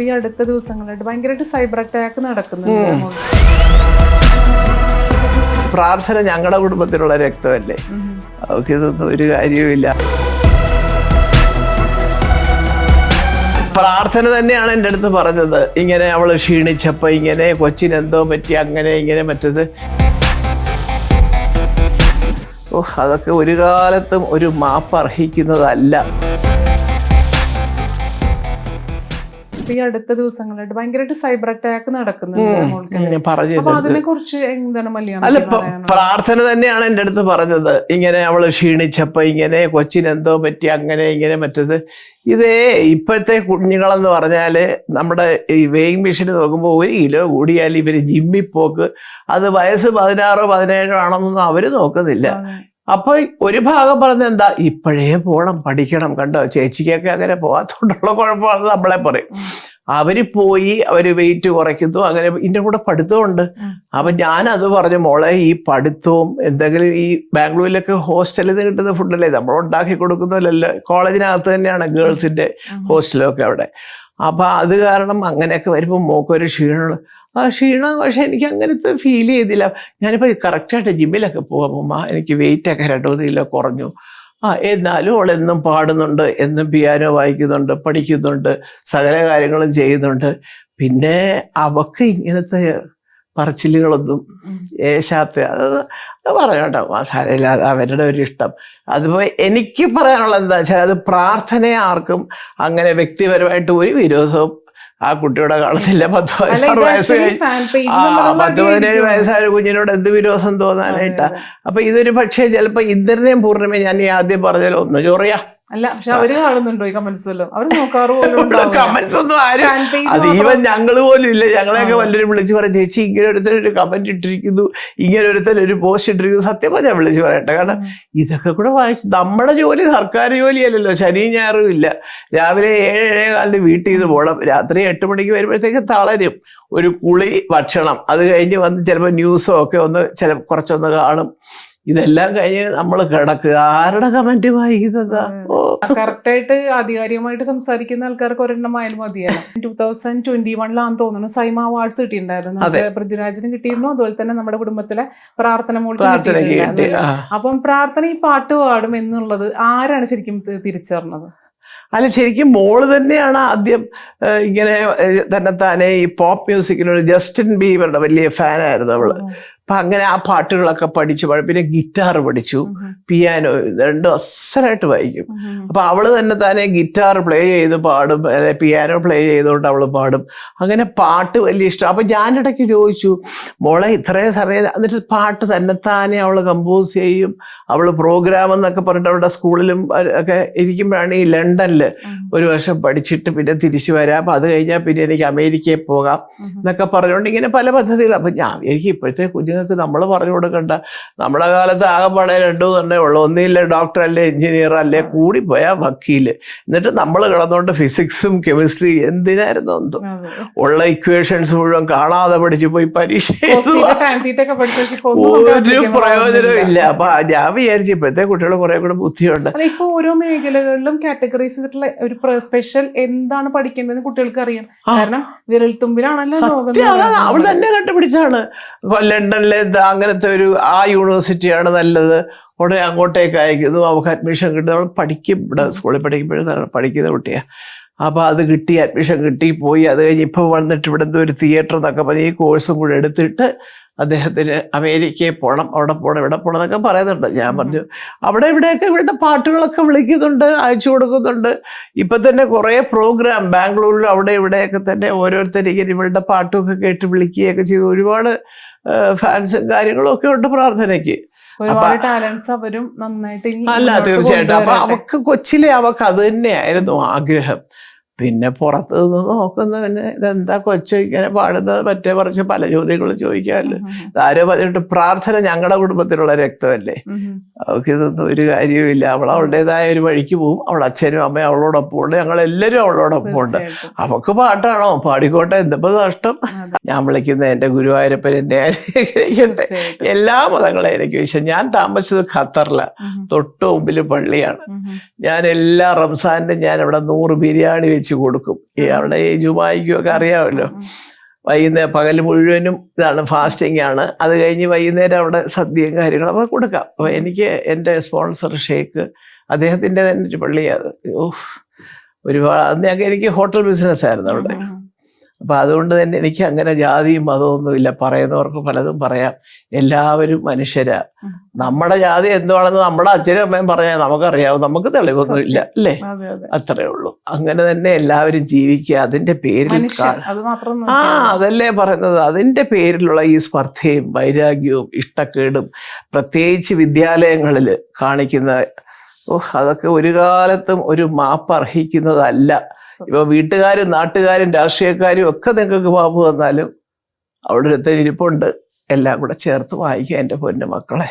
ഈ അടുത്ത ദിവസങ്ങളായിട്ട് ഭയങ്കരമായിട്ട് സൈബർ അറ്റാക്ക് നടക്കുന്നുണ്ട്. പ്രാർത്ഥന ഞങ്ങളുടെ കുടുംബത്തിലുള്ള രക്തമല്ലേ, അവർക്ക് ഇതൊന്നും ഒരു കാര്യവുമില്ല. പ്രാർത്ഥന തന്നെയാണ് എൻ്റെ അടുത്ത് പറഞ്ഞത്, ഇങ്ങനെ അവൾ ക്ഷീണിച്ചപ്പോൾ ഇങ്ങനെ കൊച്ചിനെന്തോ പറ്റി അങ്ങനെ ഇങ്ങനെ മറ്റത്. അതൊക്കെ ഒരു കാലത്തും ഒരു മാപ്പ് അർഹിക്കുന്നതല്ല. ഈ അടുത്ത ദിവസങ്ങളായിട്ട് ഭയങ്കരമായിട്ട് സൈബർ അറ്റാക്ക് നടക്കുന്നുണ്ട്. അതിനെ കുറിച്ച് എന്താണ് മലയാളം? അല്ല, പ്രാർത്ഥന തന്നെയാണ് എൻ്റെ അടുത്ത് പറഞ്ഞത്, ഇങ്ങനെ അവൾ ക്ഷീണിച്ചപ്പോൾ ഇങ്ങനെ കൊച്ചിനെന്തോ പറ്റി അങ്ങനെ ഇങ്ങനെ മറ്റത്. ഇതേ ഇപ്പോഴത്തെ കുഞ്ഞുങ്ങളെന്ന് പറഞ്ഞാൽ നമ്മുടെ ഈ വെയിങ് മെഷീൻ നോക്കുമ്പോൾ 1 കിലോ കൂടിയാൽ ഇവർ ജിമ്മിൽ പോക്ക്, അത് വയസ്സ് 16 17 ആണെന്നൊന്നും അവർ നോക്കുന്നില്ല. അപ്പൊ ഒരു ഭാഗം പറഞ്ഞ എന്താ, ഇപ്പോഴേ പോകണം, പഠിക്കണം. കണ്ടോ, ചേച്ചിക്കൊക്കെ അങ്ങനെ പോകാത്തോണ്ടുള്ള കുഴപ്പമാണെന്ന് നമ്മളെ പറയും. അവര് പോയി അവര് വെയിറ്റ് കുറയ്ക്കുന്നു, അങ്ങനെ ഇതിന്റെ കൂടെ പഠിത്തമുണ്ട്. അപ്പൊ ഞാനത് പറഞ്ഞു, മോളെ ഈ പഠിത്തവും എന്തെങ്കിലും ഈ ബാംഗ്ലൂരിലൊക്കെ ഹോസ്റ്റലിൽ നിന്ന് കിട്ടുന്ന ഫുഡല്ലേ, നമ്മൾ ഉണ്ടാക്കി കൊടുക്കുന്നതല്ലോ, കോളേജിനകത്ത് തന്നെയാണ് ഗേൾസിന്റെ ഹോസ്റ്റലൊക്കെ അവിടെ. അപ്പൊ അത് കാരണം അങ്ങനെയൊക്കെ വരുമ്പോൾ മോക്കൊരു ക്ഷീണമാണ്. ആ ക്ഷീണം പക്ഷെ എനിക്ക് അങ്ങനത്തെ ഫീൽ ചെയ്തില്ല. ഞാനിപ്പോൾ കറക്റ്റായിട്ട് ജിമ്മിലൊക്കെ പോകുമ്പോൾ എനിക്ക് വെയിറ്റൊക്കെ 2-3 കിലോ കുറഞ്ഞു. എന്നാലും അവളെന്നും പാടുന്നുണ്ട്, എന്നും പിയാനോ വായിക്കുന്നുണ്ട്, പഠിക്കുന്നുണ്ട്, സകല കാര്യങ്ങളും ചെയ്യുന്നുണ്ട്. പിന്നെ അവക്ക് ഇങ്ങനത്തെ പറച്ചിലുകളൊന്നും ഏശാത്ത, അത് പറയട്ടോ, സാരമില്ലാതെ അവരുടെ ഒരു ഇഷ്ടം. അതുപോലെ എനിക്ക് പറയാനുള്ളത് എന്താ വെച്ചാൽ, അത് പ്രാർത്ഥനയെ ആർക്കും അങ്ങനെ വ്യക്തിപരമായിട്ട് ഒരു വിരോധവും ആ കുട്ടിയോടെ കാണത്തില്ല. 10-16 വയസ്സ് 10-17 വയസ്സായ കുഞ്ഞിനോട് എന്ത് വിരോധം തോന്നാനായിട്ടാ. അപ്പൊ ഇതൊരു പക്ഷേ ചിലപ്പോ ഇന്ദ്രനെയും പൂർണ്ണിമയും ഞാൻ ഈ ആദ്യം പറഞ്ഞാലോ ഒന്ന് ചൊറിയാ. അല്ല, പക്ഷെ അവര് കാണുന്നുണ്ടോ ഈ കമന്റ്സ്? അവർ നോക്കാറ് കമന്റ്സ് ഒന്നും ആരും, അത് ഈവൻ ഞങ്ങൾ പോലും ഇല്ല. ഞങ്ങളെയൊക്കെ വല്ലവരും വിളിച്ചു പറയും, ചേച്ചി ഇങ്ങനെ ഒരുത്തരൊരു കമന്റ് ഇട്ടിരിക്കുന്നു, ഇങ്ങനെ ഒരുത്തരൊരു പോസ്റ്റ് ഇട്ടിരിക്കുന്നു. സത്യം പറഞ്ഞാൽ വിളിച്ചു പറയട്ടെ, കാരണം ഇതൊക്കെ കൂടെ വായിച്ചു. നമ്മുടെ ജോലി സർക്കാർ ജോലിയല്ലല്ലോ, ശനിയും ഞായറും ഇല്ല. രാവിലെ 7-7:15 വീട്ടിൽ നിന്ന് പോകണം, രാത്രി 8 മണിക്ക് വരുമ്പോഴത്തേക്ക് തളരും. ഒരു കുളി, ഭക്ഷണം, അത് കഴിഞ്ഞ് വന്ന് ചിലപ്പോൾ ന്യൂസോ ഒക്കെ ഒന്ന് കുറച്ചൊന്ന് കാണും. ഇതെല്ലാം കഴിഞ്ഞ് നമ്മൾ കിടക്കുക. ആരുടെ കമന്റ് വായിക്കുന്നതാ? കറക്റ്റായിട്ട് ആധികാരികമായിട്ട് സംസാരിക്കുന്ന ആൾക്കാർക്ക് ഒരെണ്ണം ആയാലും മതിയല്ല. 2021 തോന്നുന്നു സൈമ അവാർഡ്സ് കിട്ടിയിട്ടുണ്ടായിരുന്നു. പൃഥ്വിരാജിന് കിട്ടിയിരുന്നു, അതുപോലെ തന്നെ നമ്മുടെ കുടുംബത്തിലെ പ്രാർത്ഥന മോൾക്ക്. അപ്പം പ്രാർത്ഥന ഈ പാട്ട് പാടും എന്നുള്ളത് ആരാണ് ശരിക്കും തിരിച്ചറിഞ്ഞത്? അല്ല, ശരിക്കും മോള് തന്നെയാണ് ആദ്യം ഇങ്ങനെ തന്നെത്താനെ ഈ പോപ്പ് മ്യൂസിക്കിനോട്. ജസ്റ്റിൻ ബീബറുടെ വലിയ ഫാനായിരുന്നു അവള്. അപ്പൊ അങ്ങനെ ആ പാട്ടുകളൊക്കെ പഠിച്ചു. പിന്നെ ഗിറ്റാർ പഠിച്ചു, പിയാനോ, രണ്ടും അസലായിട്ട് വായിക്കും. അപ്പൊ അവള് തന്നെ താനെ ഗിറ്റാർ പ്ലേ ചെയ്ത് പാടും, പിയാനോ പ്ലേ ചെയ്തുകൊണ്ട് അവള് പാടും. അങ്ങനെ പാട്ട് വലിയ ഇഷ്ടം. അപ്പൊ ഞാനിടയ്ക്ക് ചോദിച്ചു, മോളെ ഇത്രയും സമയം, എന്നിട്ട് പാട്ട് തന്നെത്താനെ അവള് കമ്പോസ് ചെയ്യും. അവള് പ്രോഗ്രാം എന്നൊക്കെ പറഞ്ഞിട്ട് അവളുടെ സ്കൂളിലും ഒക്കെ ഇരിക്കുമ്പോഴാണ് ഈ ലണ്ടനില് 1 വർഷം പഠിച്ചിട്ട് പിന്നെ തിരിച്ചു വരാം, അപ്പൊ അത് കഴിഞ്ഞാൽ പിന്നെ എനിക്ക് അമേരിക്കയിൽ പോകാം എന്നൊക്കെ പറഞ്ഞുകൊണ്ട് ഇങ്ങനെ പല പദ്ധതികൾ. അപ്പൊ എനിക്ക് ഇപ്പോഴത്തെ കുഞ്ഞുങ്ങൾക്ക് നമ്മൾ പറഞ്ഞു കൊടുക്കണ്ട. നമ്മുടെ കാലത്ത് ആകെപ്പാടെ 2 തന്നെ ഉള്ളു, ഒന്നില്ല ഡോക്ടർ അല്ലേ എഞ്ചിനീയർ അല്ലേ, കൂടിപ്പോയാ വക്കീല്. എന്നിട്ട് നമ്മൾ കിടന്നുകൊണ്ട് ഫിസിക്സും കെമിസ്ട്രി എന്തിനായിരുന്നു എന്തോ ഉള്ള ഇക്വേഷൻസ് മുഴുവൻ കാണാതെ പഠിച്ചു പോയി പരീക്ഷ ഒരു പ്രയോജനവും ഇല്ല. അപ്പൊ ഞാൻ വിചാരിച്ചു ഇപ്പോഴത്തെ കുട്ടികൾ കുറെ കൂടെ ബുദ്ധിയുണ്ട്. ഇപ്പൊ ഓരോ മേഖലകളിലും കാറ്റഗറൈസ് ചെയ്തിട്ടുള്ള ഒരു സ്പെഷ്യൽ എന്താണ് പഠിക്കേണ്ടത് കുട്ടികൾക്ക് അറിയാം. കാരണം വിരൽത്തുമ്പിലാണല്ലോ അവൾ തന്നെ കണ്ടുപിടിച്ചാണ്. ലണ്ടനിലെ അങ്ങനത്തെ ആ യൂണിവേഴ്സിറ്റിയാണ് നല്ലത്, ഉടനെ അങ്ങോട്ടേക്ക് അയക്കുന്നു, അവൾക്ക് അഡ്മിഷൻ കിട്ടും. അവൾ പഠിക്കും, ഇവിടെ സ്കൂളിൽ പഠിക്കുമ്പോഴാണ് പഠിക്കുന്ന കുട്ടിയാണ്. അപ്പൊ അത് കിട്ടി, അഡ്മിഷൻ കിട്ടി, പോയി. അത് കഴിഞ്ഞ് ഇപ്പൊ വന്നിട്ട് ഇവിടെ ഒരു തിയേറ്റർ എന്നൊക്കെ പറഞ്ഞ് ഈ കോഴ്സും കൂടെ എടുത്തിട്ട് അദ്ദേഹത്തിന് അമേരിക്കയിൽ പോകണം, അവിടെ പോകണം, ഇവിടെ പോകണം എന്നൊക്കെ പറയുന്നുണ്ട്. ഞാൻ പറഞ്ഞു, അവിടെ ഇവിടെയൊക്കെ ഇവരുടെ പാട്ടുകളൊക്കെ വിളിക്കുന്നുണ്ട്, അയച്ചു കൊടുക്കുന്നുണ്ട്. ഇപ്പൊ തന്നെ കുറെ പ്രോഗ്രാം ബാംഗ്ലൂരിലും അവിടെ ഇവിടെയൊക്കെ തന്നെ ഓരോരുത്തരിങ്ങനെ ഇവരുടെ പാട്ടുമൊക്കെ കേട്ട് വിളിക്കുകയൊക്കെ ചെയ്ത് ഒരുപാട് ഫാൻസും കാര്യങ്ങളും ഒക്കെ ഉണ്ട് പ്രാർത്ഥനയ്ക്ക്. അല്ല, തീർച്ചയായിട്ടും. അപ്പൊ അവക്ക് കൊച്ചിലെ അവക്ക് അത് തന്നെയായിരുന്നു ആഗ്രഹം. പിന്നെ പുറത്ത് നിന്ന് നോക്കുന്നവന് ഇതെന്താ കൊച്ച് ഇങ്ങനെ പാടുന്നത്, മറ്റേ കുറച്ച് പല ചോദ്യങ്ങളും ചോദിക്കാമല്ലോ. ആരോ പറഞ്ഞിട്ട്, പ്രാർത്ഥന ഞങ്ങളുടെ കുടുംബത്തിലുള്ള രക്തമല്ലേ, അവൾക്ക് ഇതൊന്നും ഒരു കാര്യവുമില്ല. അവൾ അവളുടേതായ ഒരു വഴിക്ക് പോവും. അവളുടെ അച്ഛനും അമ്മയും അവളോടൊപ്പം ഉണ്ട്, ഞങ്ങളെല്ലാവരും അവളോടൊപ്പം ഉണ്ട്. അവക്ക് പാട്ടാണോ, പാടിക്കോട്ടെ, എന്തിപ്പോ നഷ്ടം. ഞാൻ വിളിക്കുന്ന എൻ്റെ ഗുരുവായൂരപ്പൻ എന്നെ അനുഗ്രഹിക്കട്ടെ. എല്ലാ മതങ്ങളെയും എനിക്ക് വിശ്വാസം. ഞാൻ താമസിച്ചത് ഖത്തറിലാണ്, തൊട്ട് മുമ്പിൽ പള്ളിയാണ്. ഞാൻ എല്ലാ റംസാനിനും ഞാൻ അവിടെ 100 ബിരിയാണി വെച്ച് വാങ്ങിച്ചു കൊടുക്കും. അവിടെ ഈ ജുമായിക്കും ഒക്കെ അറിയാമല്ലോ, വൈകുന്നേരം പകൽ മുഴുവനും ഇതാണ്, ഫാസ്റ്റിംഗ് ആണ്. അത് കഴിഞ്ഞ് വൈകുന്നേരം അവിടെ സദ്യയും കാര്യങ്ങളും ഒക്കെ കൊടുക്കാം. അപ്പോൾ എനിക്ക് എൻ്റെ സ്പോൺസർ ഷെയ്ഖ്, അദ്ദേഹത്തിൻ്റെ തന്നെ ഒരു പള്ളിയാണ്. ഒരുപാട് അന്ന് എനിക്ക് ഹോട്ടൽ ബിസിനസ് ആയിരുന്നു അവിടെ. അപ്പം അതുകൊണ്ട് തന്നെ എനിക്ക് അങ്ങനെ ജാതിയും മതമൊന്നുമില്ല. പറയുന്നവർക്ക് പലതും പറയാം, എല്ലാവരും മനുഷ്യരാ. നമ്മുടെ ജാതി എന്താണെന്ന് നമ്മുടെ അച്ഛനും അമ്മയും പറഞ്ഞാൽ നമുക്കറിയാവും, നമുക്ക് തെളിവൊന്നുമില്ല അല്ലേ, അത്രേ ഉള്ളൂ. അങ്ങനെ തന്നെ എല്ലാവരും ജീവിക്കുക. അതിന്റെ പേരിൽ അതല്ലേ പറയുന്നത്, അതിന്റെ പേരിലുള്ള ഈ സ്പർദ്ധയും വൈരാഗ്യവും ഇഷ്ടക്കേടും പ്രത്യേകിച്ച് വിദ്യാലയങ്ങളിൽ കാണിക്കുന്ന അതൊക്കെ ഒരു കാലത്തും ഒരു മാപ്പ് അർഹിക്കുന്നതല്ല. ഇപ്പൊ വീട്ടുകാരും നാട്ടുകാരും രാഷ്ട്രീയക്കാരും ഒക്കെ നിങ്ങൾക്ക് മാപ്പ് തന്നാലും അവിടെ ഒരുത്തൻ ഇരിപ്പുണ്ട്, എല്ലാം കൂടെ ചേർത്ത് വായിക്കുക എൻ്റെ പൊന്നു മക്കളെ.